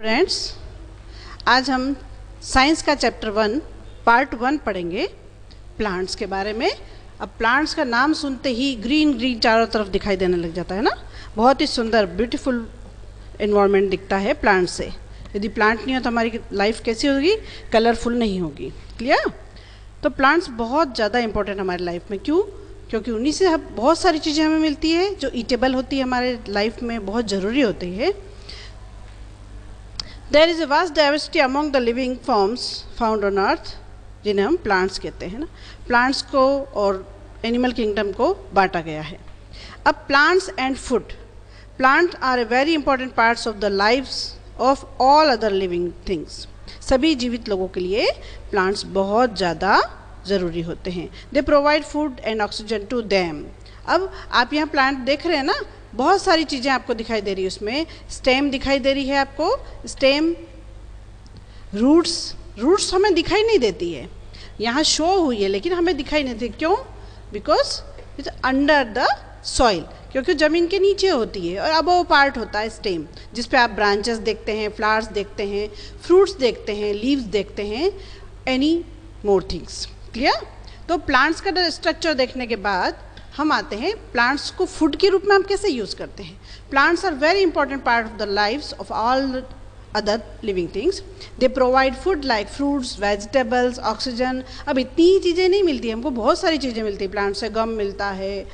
Friends, आज हम science का चैप्टर 1 पार्ट 1 पढ़ेंगे प्लांट्स के बारे में। अब प्लांट्स का नाम सुनते ही ग्रीन ग्रीन चारों तरफ दिखाई देने लग जाता है ना। बहुत ही सुंदर ब्यूटीफुल एनवायरनमेंट दिखता है प्लांट से। यदि प्लांट नहीं हो तो हमारी लाइफ कैसी होगी? कलरफुल नहीं होगी। क्लियर? तो प्लांट्स बहुत ज़्यादा इंपॉर्टेंट हमारी लाइफ में। क्यों? क्योंकि उन्हीं से बहुत सारी चीज़ें हमें मिलती है जो ईटेबल होती है, हमारे लाइफ में बहुत ज़रूरी होती है। There is a vast diversity among the living forms found on earth, जिन्हें हम प्लांट्स कहते हैं ना। प्लांट्स को और एनिमल किंगडम को बांटा गया है। अब plants and food. Plant are a very important parts of the lives of all other living things. सभी जीवित लोगों के लिए प्लांट्स बहुत ज़्यादा ज़रूरी होते हैं। They provide food and oxygen to them. अब आप यहाँ प्लांट देख रहे हैं ना, बहुत सारी चीज़ें आपको दिखाई दे रही है। उसमें स्टेम दिखाई दे रही है आपको, स्टेम, रूट्स हमें दिखाई नहीं देती है। यहाँ शो हुई है लेकिन हमें दिखाई नहीं देती। क्यों? Because it's under the soil, क्योंकि ज़मीन के नीचे होती है। और अब वो पार्ट होता है स्टेम, जिस पे आप ब्रांचेस देखते हैं, फ्लावर्स देखते हैं, फ्रूट्स देखते हैं, लीव्स देखते हैं, एनी मोर थिंग्स। क्लियर? तो प्लांट्स का स्ट्रक्चर देखने के बाद हम आते हैं प्लांट्स को फूड के रूप में हम कैसे यूज़ करते हैं। Plants are very important part of the lives of all other living things. They provide food like fruits, vegetables, oxygen. अब इतनी चीज़ें नहीं मिलती हमको, बहुत सारी चीज़ें मिलती है प्लांट से। गम मिलता है,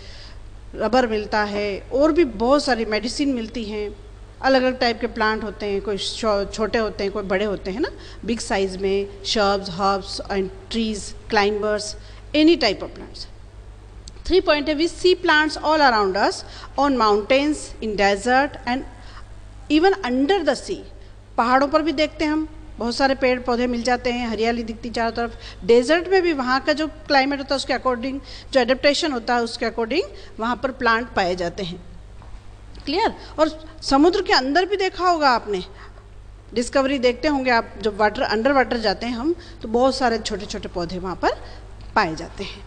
रबर मिलता है, और भी बहुत सारी मेडिसिन मिलती हैं। अलग अलग टाइप के प्लांट होते हैं, कोई छोटे होते हैं, कोई बड़े होते हैं ना, बिग साइज़ में, shrubs, herbs and trees, climbers, any type of plants. 3 point है, we see plants all around us, on mountains, in desert and even under the sea। पहाड़ों पर भी देखते हैं हम, बहुत सारे पेड़ पौधे मिल जाते हैं, हरियाली दिखती चारों तरफ। डेजर्ट में भी वहाँ का जो क्लाइमेट होता है उसके अकॉर्डिंग, जो एडेप्टेशन होता है उसके अकॉर्डिंग वहाँ पर प्लांट पाए जाते हैं। क्लियर? और समुद्र के अंदर भी देखा होगा आपने, डिस्कवरी देखते होंगे आप, जब वाटर अंडर वाटर जाते हैं हम तो बहुत सारे छोटे छोटे पौधे वहाँ पर पाए जाते हैं।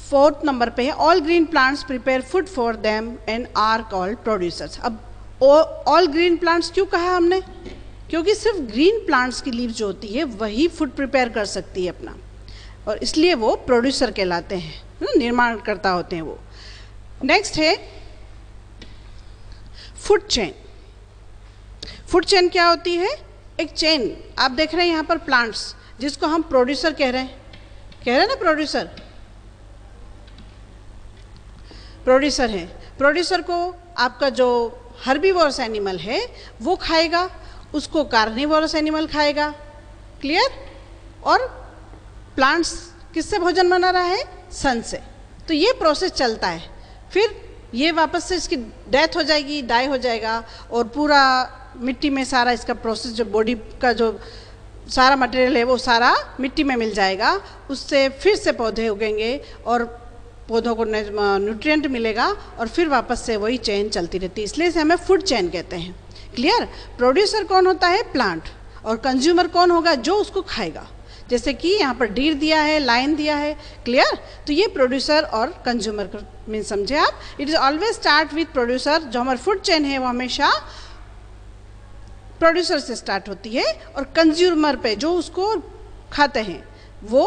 4th नंबर पे है, all green plants prepare food for them and are called producers. अब ऑल ग्रीन प्लांट्स क्यों कहा हमने? क्योंकि सिर्फ ग्रीन प्लांट्स की लीव्स जो होती है वही फूड प्रिपेयर कर सकती है अपना, और इसलिए वो प्रोड्यूसर कहलाते हैं, निर्माणकर्ता होते हैं वो। नेक्स्ट है फूड चेन। फूड चेन क्या होती है? एक चेन। आप देख रहे हैं यहाँ पर प्लांट्स, जिसको हम प्रोड्यूसर कह रहे हैं ना, प्रोड्यूसर है। प्रोड्यूसर को आपका जो हर्बीवोरस एनिमल है वो खाएगा, उसको कार्निवोरस एनिमल खाएगा। क्लियर? और प्लांट्स किससे भोजन बना रहा है? सन से। तो ये प्रोसेस चलता है, फिर ये वापस से इसकी डेथ हो जाएगी, डाई हो जाएगा, और पूरा मिट्टी में सारा इसका प्रोसेस, जो बॉडी का जो सारा मटेरियल है वो सारा मिट्टी में मिल जाएगा। उससे फिर से पौधे उगेंगे और पौधों को न्यूट्रिएंट मिलेगा, और फिर वापस से वही चेन चलती रहती है। इसलिए इसे हमें फूड चेन कहते हैं। क्लियर? प्रोड्यूसर कौन होता है? प्लांट। और कंज्यूमर कौन होगा? जो उसको खाएगा। जैसे कि यहाँ पर डीर दिया है, लाइन दिया है। क्लियर? तो ये प्रोड्यूसर और कंज्यूमर का मीन समझे आप। It is always start with producer. जो हमारी फूड चेन है वो हमेशा प्रोड्यूसर से स्टार्ट होती है, और कंज्यूमर पे जो उसको खाते हैं वो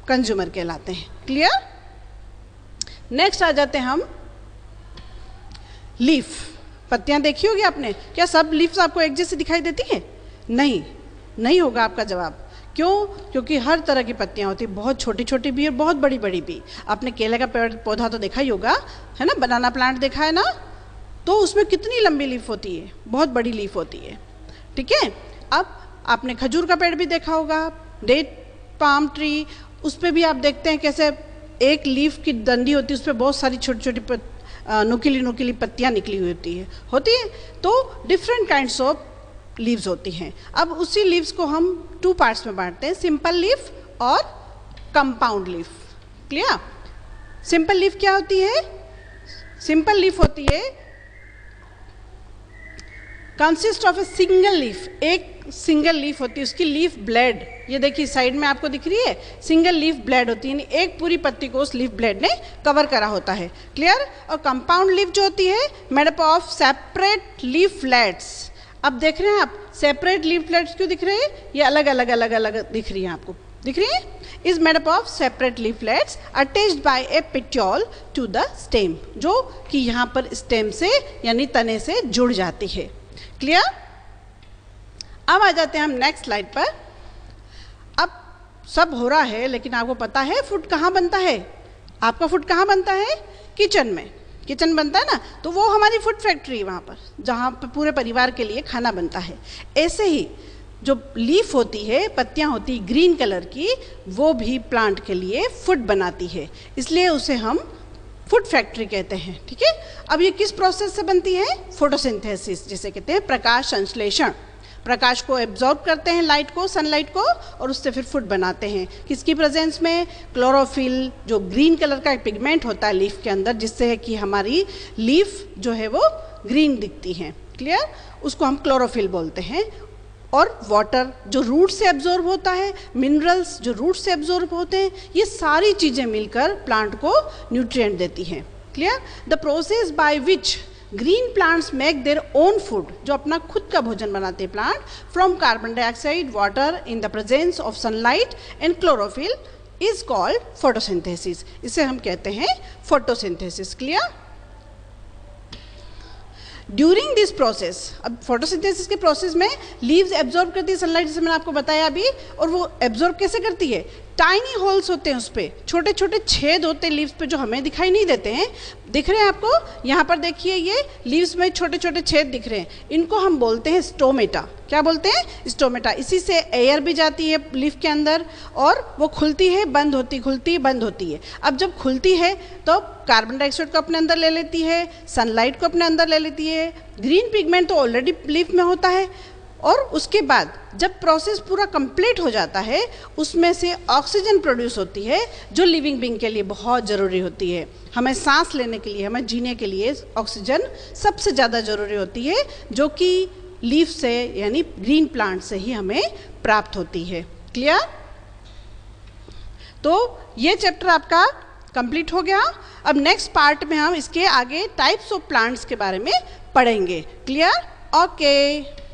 कंज्यूमर कहलाते हैं। क्लियर? नेक्स्ट आ जाते हैं हम लीफ। पत्तियां देखी होगी आपने। क्या सब लीव्स आपको एक जैसी दिखाई देती है? नहीं होगा आपका जवाब। क्यों? क्योंकि हर तरह की पत्तियां होती है, बहुत छोटी छोटी भी और बहुत बड़ी बड़ी भी। आपने केले का पेड़ पौधा तो देखा ही होगा, है ना, बनाना प्लांट देखा है ना, तो उसमें कितनी लंबी लीफ होती है, बहुत बड़ी लीफ होती है। ठीक है? अब आपने खजूर का पेड़ भी देखा होगा, डेट पाम ट्री, उस पर भी आप देखते हैं कैसे एक लीफ की डंडी होती है, उस पर बहुत सारी छोटी छोटी नुकीली पत्तियां निकली हुई होती है। तो डिफरेंट काइंड्स ऑफ लीव्स होती हैं। अब उसी लीव्स को हम 2 पार्ट्स में बांटते हैं, सिंपल लीफ और compound leaf. Clear? Simple leaf क्या होती है? सिंपल लीफ होती है consist of a single leaf. एक सिंगल लीफ होती है, उसकी लीफ ब्लेड, ये देखिए साइड में आपको दिख रही है, सिंगल लीफ ब्लेड होती है, एक पूरी पत्ती को उस लीफ ब्लेड ने कवर करा होता है। क्लियर? और कंपाउंड लीफ जो होती है made up of separate leaflets. अब देख रहे हैं आप सेपरेट लीफलेट्स क्यों दिख रहे हैं, ये अलग अलग अलग अलग दिख रही हैं आपको, दिख रही है, is made up of separate leaflets attached by a petiole to the stem, जो कि यहाँ पर स्टेम से यानी तने से जुड़ जाती है। क्लियर? अब आ जाते हैं हम नेक्स्ट स्लाइड पर। अब सब हो रहा है, लेकिन आपको पता है फूड कहाँ बनता है? आपका फूड कहाँ बनता है? किचन में, किचन बनता है ना, तो वो हमारी फूड फैक्ट्री है वहाँ पर, जहाँ पर पूरे परिवार के लिए खाना बनता है। ऐसे ही जो लीफ होती है, पत्तियाँ होती ग्रीन कलर की, वो भी प्लांट के लिए फूड बनाती है, इसलिए उसे हम फूड फैक्ट्री कहते हैं। ठीक है, अब ये किस प्रोसेस से बनती है? फोटोसिंथेसिस, जिसे कहते हैं प्रकाश संश्लेषण। प्रकाश को एब्जॉर्ब करते हैं, लाइट को, सनलाइट को, और उससे फिर फूड बनाते हैं। किसकी प्रेजेंस में? क्लोरोफिल, जो ग्रीन कलर का एक पिगमेंट होता है लीफ के अंदर, जिससे है कि हमारी लीफ जो है वो ग्रीन दिखती है। क्लियर? उसको हम क्लोरोफिल बोलते हैं। और वाटर जो रूट से एब्जॉर्ब होता है, मिनरल्स जो रूट से एब्जॉर्ब होते हैं, ये सारी चीज़ें मिलकर प्लांट को न्यूट्रिएंट देती हैं। Clear? The process by which green plants make their own food, जो अपना खुद का भोजन बनाते हैं plant, from carbon dioxide, water in the presence of sunlight and chlorophyll, is called photosynthesis. इसे हम कहते हैं photosynthesis. Clear? During this process, अब फोटोसिंथेसिस के प्रोसेस में लीव्स एब्जॉर्ब करती है सनलाइट, जैसे मैंने आपको बताया अभी, और वो एब्जॉर्ब कैसे करती है? टाइनी होल्स होते हैं उस पर, छोटे छोटे छेद होते हैं लीव्स पे, जो हमें दिखाई नहीं देते हैं। दिख रहे हैं आपको? यहाँ पर देखिए, ये लीव्स में छोटे छोटे छेद दिख रहे हैं, इनको हम बोलते हैं स्टोमेटा। क्या बोलते हैं? स्टोमेटा। इसी से एयर भी जाती है लीफ के अंदर, और वो खुलती है, बंद होती, खुलती बंद होती है। अब जब खुलती है तो कार्बन डाइऑक्साइड को अपने अंदर ले लेती है, सनलाइट को अपने अंदर ले लेती है, ग्रीन पिगमेंट तो ऑलरेडी लीफ में होता है, और उसके बाद जब प्रोसेस पूरा कंप्लीट हो जाता है, उसमें से ऑक्सीजन प्रोड्यूस होती है, जो लिविंग बीइंग के लिए बहुत ज़रूरी होती है। हमें सांस लेने के लिए, हमें जीने के लिए ऑक्सीजन सबसे ज़्यादा ज़रूरी होती है, जो कि लीफ से यानी ग्रीन प्लांट से ही हमें प्राप्त होती है। क्लियर? तो ये चैप्टर आपका कंप्लीट हो गया। अब नेक्स्ट पार्ट में हम इसके आगे टाइप्स ऑफ प्लांट्स के बारे में पढ़ेंगे। क्लियर? ओके।